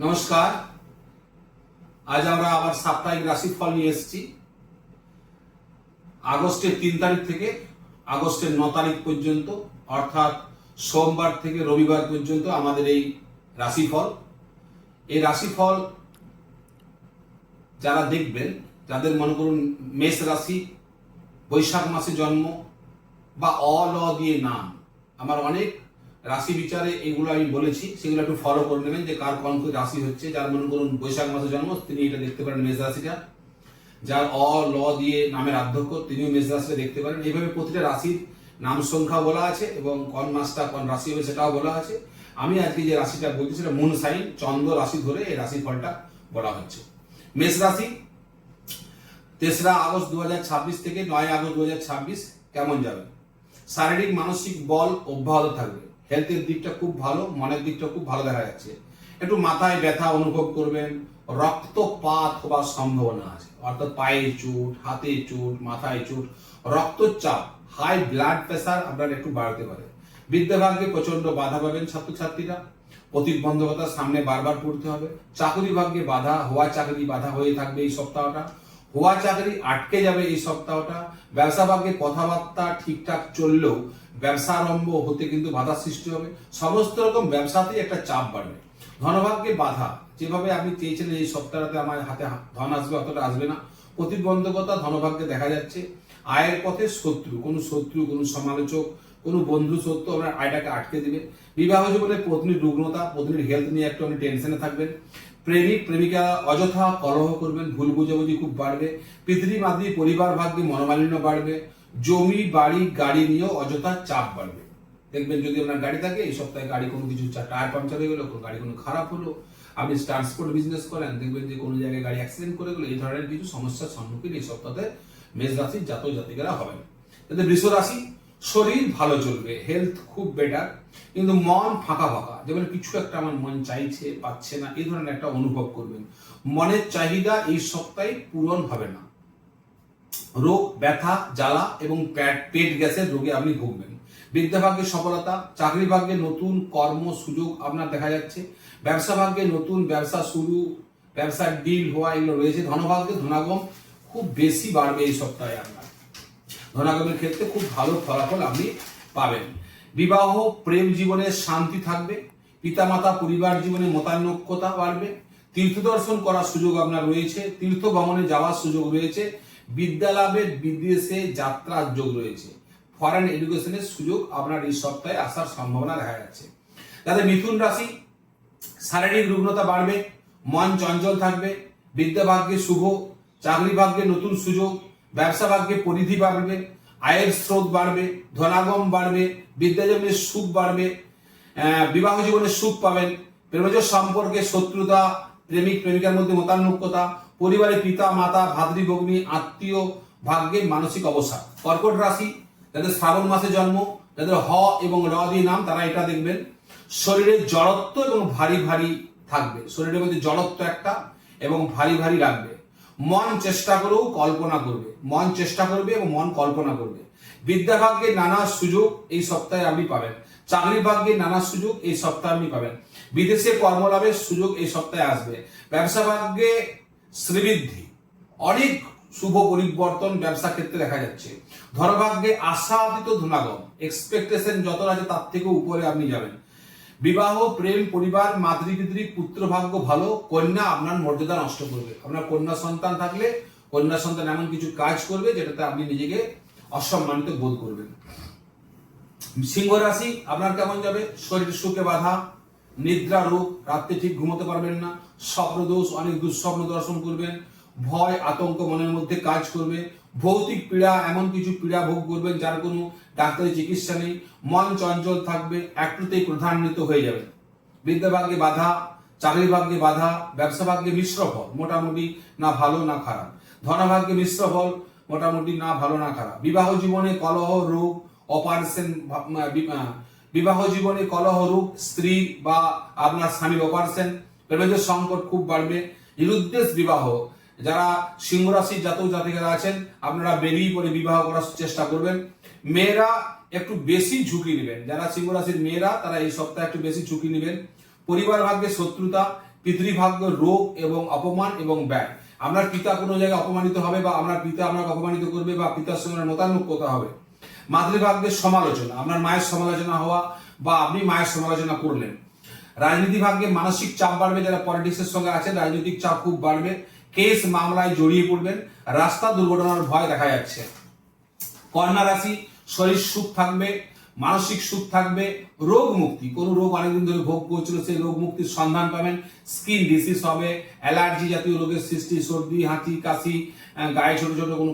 নমস্কার। আজ আমরা আবার সাপ্তাহিক রাশিফল নিয়ে এসেছি। আগস্টের 3 তারিখ থেকে আগস্টের 9 তারিখ পর্যন্ত, অর্থাৎ সোমবার থেকে রবিবার পর্যন্ত আমাদের এই রাশিফল। এই রাশিফল যারা দেখবেন, যাদের মনে করুন মেষ রাশি, বৈশাখ মাসে জন্ম বা অল দিয়ে নাম, আমার অনেক রাশি বিচারে এগুলো আমি বলেছি, সেগুলো একটু ফলো করে নেবেন যে কার কোন রাশি হচ্ছে। যার মনে করুন বৈশাখ মাসে জন্ম, তিনি এটা দেখতে পারেন মেষ রাশিটা। যার দিয়ে নামের আধ্যক্ষ, তিনিও মেষ রাশিটা দেখতে পারেন। এইভাবে প্রতিটা রাশির নাম সংখ্যা বলা আছে এবং কোন মাসটা কোন রাশি হবে সেটাও বলা আছে। আমি আজকে যে রাশিটা বলছি সেটা মুন সাইন, চন্দ্র রাশি ধরে এই রাশি ফলটা বলা হচ্ছে। মেষ রাশি 3রা আগস্ট 2026 থেকে 9 আগস্ট 2026 কেমন যাবে? শারীরিক মানসিক বল অব্যাহত থাকবে। হেলথের দিকটা খুব ভালো, মনের দিকটা খুব ভালো দেখা যাচ্ছে। একটু মাথায় ব্যথা অনুভব করবেন, রক্তপাত হওয়ার সম্ভাবনা আছে, অর্থাৎ পায়ে চোট, হাতে চোট, মাথায় চোট, রক্তচাপ, হাই ব্লাড প্রেসার আপনার একটু বাড়তে পারে। বিদ্যাভাগ্যে প্রচন্ড বাধা পাবেন ছাত্রছাত্রীরা, প্রতিবন্ধকতার সামনে বারবার পড়তে হবে। চাকরি ভাগ্যে বাধা, হওয়া চাকরি বাধা হয়ে থাকবে এই সপ্তাহটা, হওয়া চাকরি আটকে যাবে এই সপ্তাহটা। ব্যবসা ভাগ্যে কথাবার্তা ঠিকঠাক চললেও ব্যবসা আরম্ভ হতে কিন্তু বাধা সৃষ্টি হবে। সমস্ত রকম ব্যবসাতেই একটা চাপ বাড়বে। ধনভাগ্যে বাধা, যেভাবে আপনি চেয়েছিলেন এই সপ্তাহটাতে আমার হাতে ধন আসবে, অতটা আসবে না। প্রতিবন্ধকতা ধনভাগ্যে দেখা যাচ্ছে। আয়ের পথে শত্রু, কোনো সমালোচক, কোনো বন্ধু শত্রু আপনার আয়টাকে আটকে দিবে। বিবাহ জীবনে পত্নীর রুগ্নতা, পত্নীর হেলথ নিয়ে একটু আপনি টেনশনে থাকবেন। প্রেমিক প্রেমিকা অযথা কলহ করবেন, ভুল বুঝাবুঝি খুব বাড়বে। পিতৃমাতৃ পরিবার ভাগ্যে মনোমালিন্য বাড়বে। জমি বাড়ি গাড়ি নিয়েও অযথা চাপ বাড়বে। দেখবেন যদি আপনার গাড়ি থাকে, এই সপ্তাহে গাড়ি কোনো কিছু টায়ার পাংচার হয়ে গেলো, গাড়ি কোনো খারাপ হলো, আপনি ট্রান্সপোর্ট বিজনেস করেন, দেখবেন যে কোনো জায়গায় গাড়ি অ্যাক্সিডেন্ট করে গেলো, এই ধরনের কিছু সমস্যার সম্মুখীন এই সপ্তাহে মেষ রাশির জাতক জাতিকারা হবেন। তাদের বৃষ রাশি, শরীর ভালো চলবে, হেলথ খুব বেটার, কিন্তু মন ফাঁকা ফাঁকা, যেমন কিছু একটা আমার মন চাইছে পাচ্ছে না, এই ধরনের একটা অনুভব করবেন। মনের চাহিদা এই সপ্তাহে পূরণ হবে না। রোগ, ব্যথা, জ্বালা এবং পেট গ্যাসের রোগে আপনি ভুগবেন। বিদ্যা ভাগ্যে সফলতা, চাকরি ভাগ্যে নতুন কর্ম সুযোগ আপনার দেখা যাচ্ছে। ব্যবসা ভাগ্যে নতুন ব্যবসা শুরু, ব্যবসার ডিল হওয়া এগুলো রয়েছে। ধনভাগ্যে ধনাগম খুব বেশি বাড়বে এই সপ্তাহে। আপনার ধনাগমের ক্ষেত্রে খুব ভালো ফলাফল আপনি পাবেন। বিবাহ প্রেম জীবনে শান্তি থাকবে। পিতামাতা পরিবার জীবনে মতানৈক্যতা বাড়বে। তীর্থ দর্শন করার সুযোগ আপনার রয়েছে, তীর্থ ভ্রমণে যাওয়ার সুযোগ রয়েছে। বিদ্যালাভের বিদেশে যাত্রার যোগ রয়েছে। ফরেন এডুকেশনের সুযোগ আপনার এই সপ্তাহে আসার সম্ভাবনা দেখা যাচ্ছে। যাদের মিথুন রাশি, শারীরিক রুগ্নতা বাড়বে, মন চঞ্চল থাকবে। বিদ্যা ভাগ্যে শুভ, চাকরি ভাগ্যে নতুন সুযোগ, ব্যবসা ভাগ্যে পরিধি বাড়বে, আয়ের স্রোত বাড়বে, ধনাগম বাড়বে, বিদ্যা জীবনের সুখ বাড়বে, বিবাহ জীবনে সুখ পাবেন। প্রেমজ সম্পর্কে শত্রুতা, প্রেমিক প্রেমিকার মধ্যে মতানৈক্যতা, পরিবারে পিতা মাতা ভাতৃ ভগ্নী আত্মীয় ভাগ্যে মানসিক অবসাদ। কর্কট রাশি, যাদের শ্রাবণ মাসে জন্ম, যাদের হ এবং র দিয়ে নাম, তারা এটা দেখবেন শরীরে জড়ত্ব এবং ভারী ভারী থাকবে। শরীরের মধ্যে জড়ত্ব একটা এবং ভারী ভারী লাগবে। মন চেষ্টা করেও কল্পনা করবে, মন চেষ্টা করবে এবং মন কল্পনা করবে। বিদ্যা ভাগ্যে নানা সুযোগ এই সপ্তাহে আপনি পাবেন। চাকরি ভাগ্যে নানা সুযোগ এই সপ্তাহে আপনি পাবেন। বিদেশে কর্মলাভের সুযোগ এই সপ্তাহে আসবে। ব্যবসা ভাগ্যে শ্রীবৃদ্ধি, অনেক শুভ পরিবর্তন ব্যবসা ক্ষেত্রে দেখা যাচ্ছে। ধনভাগ্যে আশাতীত ধনাগম, এক্সপেকটেশন যত আছে তার থেকে উপরে আপনি যাবেন। বিবাহ প্রেম পরিবার মাতৃপিতৃ পুত্র ভাগ্য ভালো। কন্যা আপনার মর্যাদা নষ্ট করবে। আপনার কন্যা সন্তান থাকলে কন্যা সন্তান এমন কিছু কাজ করবে যেটাতে আপনি নিজেকে অসম্মানিত বোধ করবেন। সিংহ রাশি, আপনার কেমন যাবে? শরীর সুখে বাধা, নিদ্রা রোগ, রাত্রে ঠিক ঘুমোতে পারবেন না, স্বপ্ন দোষ, অনেক দুঃস্বপ্ন দর্শন করবেন, ভয় আতঙ্ক মনের মধ্যে কাজ করবে, ভৌতিক পীড়া, এমন কিছু পীড়া ভোগ করবেন যার কোনো ডাক্তারি চিকিৎসা নেই। মন চঞ্চল থাকবে, একটুতেই প্রধান্বিত হয়ে যাবে। বিদ্যা ভাগ্যে বাধা, চাকরি ভাগ্যে বাধা, ব্যবসা ভাগ্যে মিশ্র ফল, মোটামুটি না ভালো না খারাপ। ধনভাগ্যে মিশ্র ফল, মোটামুটি না ভালো না খারাপ। বিবাহ জীবনে কলহ রোগ, অপারেশন, বিবাহ জীবনে কলহ রোগ, স্ত্রী বা আপনার স্বামীর অপারেশন, প্রেমের সংকট খুব বাড়বে। নিরুদ্দেশ বিবাহ, যারা সিংহ রাশির জাতক জাতিকারা আছেন, আপনারা বেরিয়ে পড়ে বিবাহ করার চেষ্টা করবেন। মেয়েরা একটু বেশি ঝুঁকি নেবেন, যারা সিংহ রাশির মেয়েরা তারা এই সপ্তাহে একটু বেশি ঝুঁকি নেবেন। পরিবার ভাগ্যে শত্রুতা, পিতৃভাগ্য রোগ এবং অপমান এবং ব্যয়। আপনার পিতা কোনো জায়গায় অপমানিত হবে বা আপনার পিতা আপনাকে অপমানিত করবে বা পিতার সঙ্গে মতানৈক্যতা হবে। মাতৃভাগ্যের সমালোচনা, আপনার মায়ের সমালোচনা হওয়া বা আপনি মায়ের সমালোচনা করলেন। রাজনীতি ভাগ্যে মানসিক চাপ বাড়বে, যারা পলিটিক্সের সঙ্গে আছেন রাজনৈতিক চাপ খুব বাড়বে, কেস মামলায় জড়িয়ে পড়বেন, রাস্তা দুর্ঘটনার ভয় দেখা যাচ্ছে। কন্যা রাশি শরীর সুখ থাকবে, মানসিক সুখ থাকবে, রোগ মুক্তি, কোন রোগ অনেকদিন ধরে ভোগ করছিল সেই রোগ মুক্তির সন্ধান পাবেন, স্কিন ডিসিজ হবে, অ্যালার্জি জাতীয় রোগের সৃষ্টি, সর্দি হাঁচি কাশি, গায়ে ছোট ছোট কোনো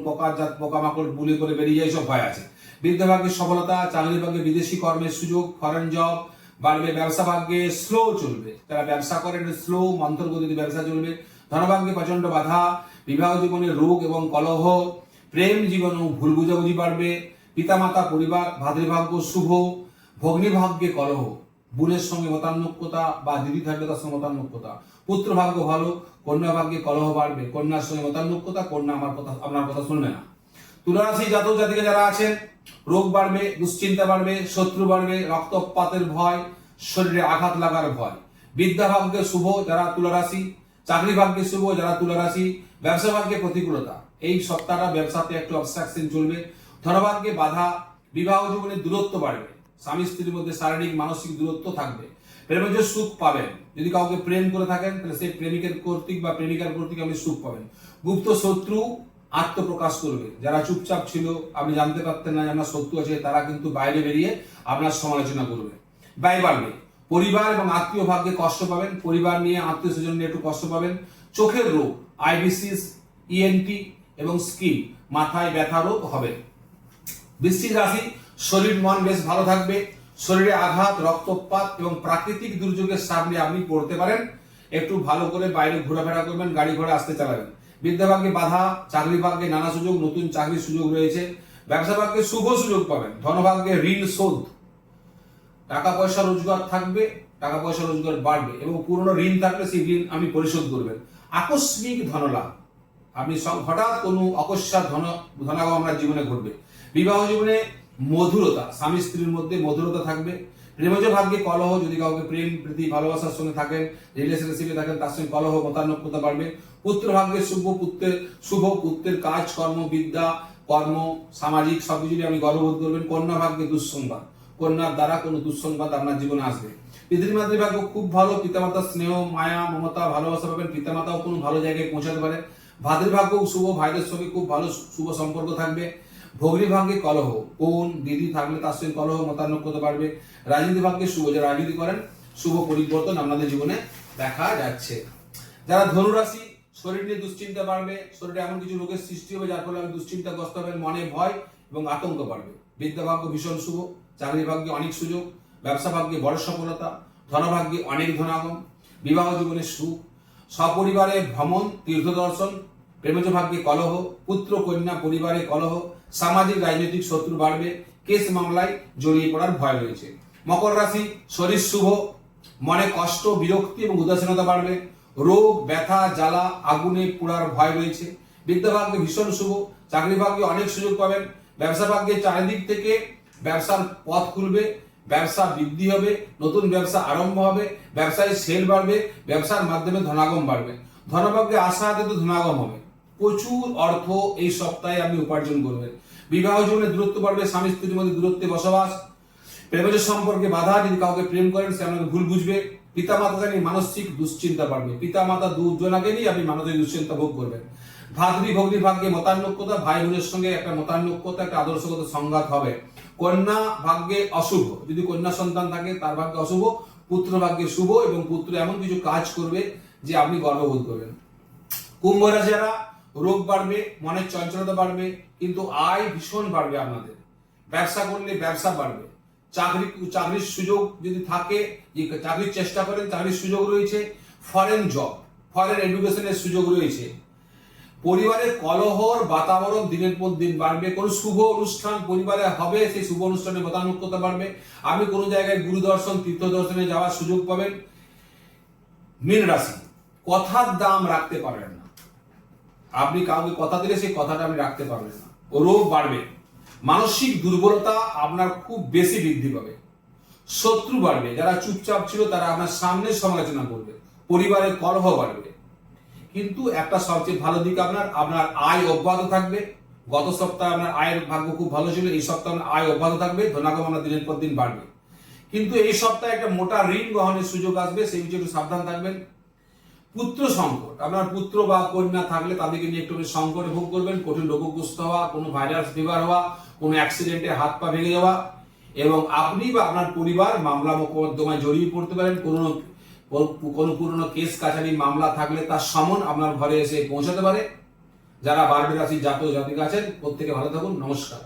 পোকামাকড় বুলি করে বেরিয়ে যায়, সব ভয় আছে। বৃদ্ধ ভাগ্যে সফলতা, চাকরি ভাগ্যে বিদেশি কর্মের সুযোগ, ফরেন জব বাড়বে, ব্যবসা ভাগ্যে স্লো চলবে, যারা ব্যবসা করেন স্লো মন্থর গতিতে ব্যবসা চলবে। ধনভাগ্যে প্রচন্ড বাধা, বিবাহ জীবনে রোগ এবং কলহ, প্রেম জীবনেও ভুল বুঝাবুঝি বাড়বে, পিতামাতা পরিবার ভাতৃভাগ্য শুভ, ভগ্নীভাগ্যে কলহ, বোনের সঙ্গে মতানৈক্যতা বা দিদি থাকলে তার সঙ্গে মতানৈক্যতা, পুত্র ভাগ্য ভালো, কন্যা ভাগ্যে কলহ বাড়বে, কন্যার সঙ্গে মতানৈক্যতা, কন্যা আপনার কথা শুনবে না। তুলা রাশি জাতক জাতিকা যারা আছেন, রোগ বাড়বে, দুশ্চিন্তা বাড়বে, শত্রু বাড়বে, রক্তপাতের ভয়, শরীরে আঘাত লাগার ভয়। বিদ্যা ভাগ্যে শুভ যারা তুলা রাশি, চাকরি ভাগ্যে শুভ যারা তুলা রাশি, ব্যবসা ভাগ্যে প্রতিকূলতা, এই সপ্তাহটা ব্যবসাতে একটু অবস্ট্রাকশন চলবে। ধনভাগ্যে বাধা, বিবাহ জীবনে দূরত্ব বাড়বে, স্বামী স্ত্রীর মধ্যে শারীরিক মানসিক দূরত্ব থাকবে, প্রেমের সুখ পাবেন, যদি কাউকে প্রেম করে থাকেন তাহলে সেই প্রেমিকের কর্তৃক বা প্রেমিকার কর্তৃক আপনি সুখ পাবেন। গুপ্ত শত্রু আত্মপ্রকাশ করবে, যারা চুপচাপ ছিল আপনি জানতে পারতেন না আপনার শত্রু আছে, তারা কিন্তু বাইরে বেরিয়ে আপনার সমালোচনা করবে। ব্যয় বাড়বে, পরিবার এবং আত্মীয় ভাগ্যে কষ্ট পাবেন, পরিবার নিয়ে আত্মীয় স্বজন নিয়ে একটু কষ্ট পাবেন। চোখের রোগ, আইবিসিস, ইএনটি এবং স্কিন, মাথায় ব্যথা রোগ হবে। বৃশ্চিক রাশি শরীর মন বেশ ভালো থাকবে, শরীরে আঘাত, রক্তপাত এবং প্রাকৃতিক দুর্যোগের সামনে আপনি পড়তে পারেন, একটু ভালো করে বাইরে ঘোরাফেরা করবেন, গাড়ি ঘোড়া আসতে চালাবেন। বিদ্যা ভাগ্যে বাধা, চাকরি ভাগ্যে নানা সুযোগ, নতুন চাকরির সুযোগ রয়েছে, ব্যবসা ভাগ্যে শুভ সুযোগ পাবেন, ধনভাগ্যে ঋণ শোধ, টাকা পয়সা রোজগার থাকবে, টাকা পয়সা রোজগার বাড়বে এবং পুরনো ঋণ থাকলে সেই ঋণ আপনি পরিশোধ করবেন। আকস্মিক ধনলাভ, আপনি হঠাৎ কোনো অকস্মাৎ ধনাগম আপনার জীবনে ঘটবে। বিবাহ জীবনে মধুরতা, স্বামী স্ত্রীর মধ্যে মধুরতা থাকবে। প্রেমজ ভাগ্যে কলহ, যদি কাউকে প্রেম প্রীতি ভালোবাসার সঙ্গে থাকেন, রিলেশনশিপে থাকেন, তার সঙ্গে কলহ মতানৈক্যতা বাড়বে। পুত্র ভাগ্যে পুত্রের কাজ কর্ম বিদ্যা কর্ম সামাজিক সবকিছু আপনি গর্ববোধ করবেন। কন্যা ভাগ্যে দুঃসংবাদ, কন্যার দ্বারা কোনো দুঃসংবাদ আপনার জীবনে আসবে। পিতৃমাতৃ ভাগ্য খুব ভালো, পিতামাতার স্নেহ মায়া মমতা ভালোবাসা পাবেন, পিতামাতাও কোনো ভালো জায়গায় পৌঁছাতে পারে। ভাতৃভাগ্য শুভ, ভাইদের সঙ্গে খুব ভালো শুভ সম্পর্ক থাকবে। ভগ্নী ভাগ্যে কলহ, কোন দিদি থাকলে তার সঙ্গে কলহ মতানৈক্যতা বাড়বে। রাজনীতি ভাগ্যে শুভ, যারা রাজনীতি করেন শুভ পরিবর্তন আপনাদের জীবনে দেখা যাচ্ছে। যারা ধনুরাশি, শরীর নিয়ে দুশ্চিন্তা বাড়বে, শরীরে এমন কিছু রোগের সৃষ্টি হবে যার ফলে আপনি দুশ্চিন্তাগ্রস্ত হবেন, মনে ভয় এবং আতঙ্ক বাড়বে। বিদ্যা ভাগ্য ভীষণ শুভ, চাকরি ভাগ্যে অনেক সুযোগ, ব্যবসা ভাগ্যে বড় সফলতা, ধনভাগ্যে অনেক ধনাগম, বিবাহ জীবনে সুখ, সপরিবারে ভ্রমণ তীর্থ দর্শন। প্রেমজ ভাগ্যে কলহ, পুত্র কন্যা পরিবারে কলহ, সামাজিক রাজনৈতিক শত্রু বাড়বে, কেস মামলায় জড়িয়ে পড়ার ভয় রয়েছে। মকর রাশি শরীর শুভ, মনে কষ্ট বিরক্তি এবং উদাসীনতা বাড়বে, রোগ ব্যথা জ্বালা আগুনে পোড়ার ভয় রয়েছে। বিদ্যা ভাগ্যে ভীষণ শুভ, চাকরি ভাগ্যে অনেক সুযোগ পাবেন, ব্যবসা ভাগ্যে চারিদিক থেকে ব্যবসার পথ খুলবে, ব্যবসা বৃদ্ধি হবে, নতুন ব্যবসা আরম্ভ হবে, ব্যবসায় সেল বাড়বে, ব্যবসার মাধ্যমে ধনাগম বাড়বে। ধনভাগ্যে আশাতীত ধনাগম হবে, প্রচুর অর্থ এই সপ্তাহে আপনি উপার্জন করবেন। বিবাহ জীবনে দূরত্ব বাড়বে, স্বামী স্ত্রীর মধ্যে দূরত্বে বসবাস, প্রেমের সম্পর্কে বাধা, যদি কাউকে প্রেম করেন সে আপনাকে ভুল বুঝবে। পিতামাতা নিয়ে মানসিক দুশ্চিন্তা বাড়বে, পিতামাতা দুজনাকে নিয়ে আপনি মানসিক দুশ্চিন্তা ভোগ করবেন। ভাতৃ ভগ্নী ভাগ্যে মতানৈক্যতা, ভাই বোনের সঙ্গে একটা মতানৈক্যতা, একটা আদর্শগত সংঘাত হবে। কন্যা ভাগ্যে অশুভ, যদি কন্যা সন্তান থাকে তার ভাগ্যে অশুভ, পুত্র ভাগ্যে শুভ এবং পুত্র এমন কিছু কাজ করবে যে আপনি গর্ববোধ করবেন। কুম্ভ রাশি যারা, রোগ বাড়বে, মনের চঞ্চলতা বাড়বে, কিন্তু আয় ভীষণ বাড়বে আপনাদের। ব্যবসা করলে ব্যবসা বাড়বে, চাকরির সুযোগ যদি থাকে, চাকরির চেষ্টা করেন চাকরির সুযোগ রয়েছে। ফরেন জব, ফরেন এডুকেশনের সুযোগ রয়েছে। পরিবারের কলহর বাতাবরণ দিনের পর দিন বাড়বে, কোনো শুভ অনুষ্ঠান পরিবারে হবে, সেই শুভ অনুষ্ঠানে মতানৈক্যতা বাড়বে। আপনি কোনো জায়গায় গুরু দর্শন তীর্থ দর্শনে যাওয়ার সুযোগ পাবেন। মীন রাশি, কথার দাম রাখতে পারবেন না, আপনি কাউকে কথা দিলে সেই কথাটা আপনি রাখতে পারবেন না। রোগ বাড়বে, মানসিক দুর্বলতা আপনার খুব বেশি বৃদ্ধি পাবে, শত্রু বাড়বে, যারা চুপচাপ ছিল তারা আপনার সামনে সমালোচনা করবে, পরিবারের কলহ বাড়বে। কিন্তু একটা সবচেয়ে ভালো দিক আপনার আয় অব্যাহত থাকবে। গত সপ্তাহে আপনার আয়ের ভাগ্য খুব ভালো ছিল, এই সপ্তাহে আপনার আয় অব্যাহত থাকবে, ধনাগম আপনার দিনের পর দিন বাড়বে। কিন্তু এই সপ্তাহে একটা মোটা ঋণ গ্রহণের সুযোগ আসবে, সেই বিষয়ে একটু সাবধান থাকবেন। পুত্র সংকট, আপনার পুত্র বা কন্যা থাকলে তাদেরকে নিয়ে একটু সংকটে ভোগ করবেন, কঠিন রোগগ্রস্ত হওয়া, কোনো ভাইরাস ফিভার হওয়া, কোনো অ্যাক্সিডেন্টে হাত পা ভেঙে যাওয়া, এবং আপনি বা আপনার পরিবার মামলা মোকদ্দমায় জড়িয়ে পড়তে পারেন। কোনো পুরনো কেস কাছারি মামলা থাকলে তার সমন আপনার ঘরে এসে পৌঁছাতে পারে। যারা বারবি রাশির জাতক জাতিকা আছেন প্রত্যেকে ভালো থাকুন, নমস্কার।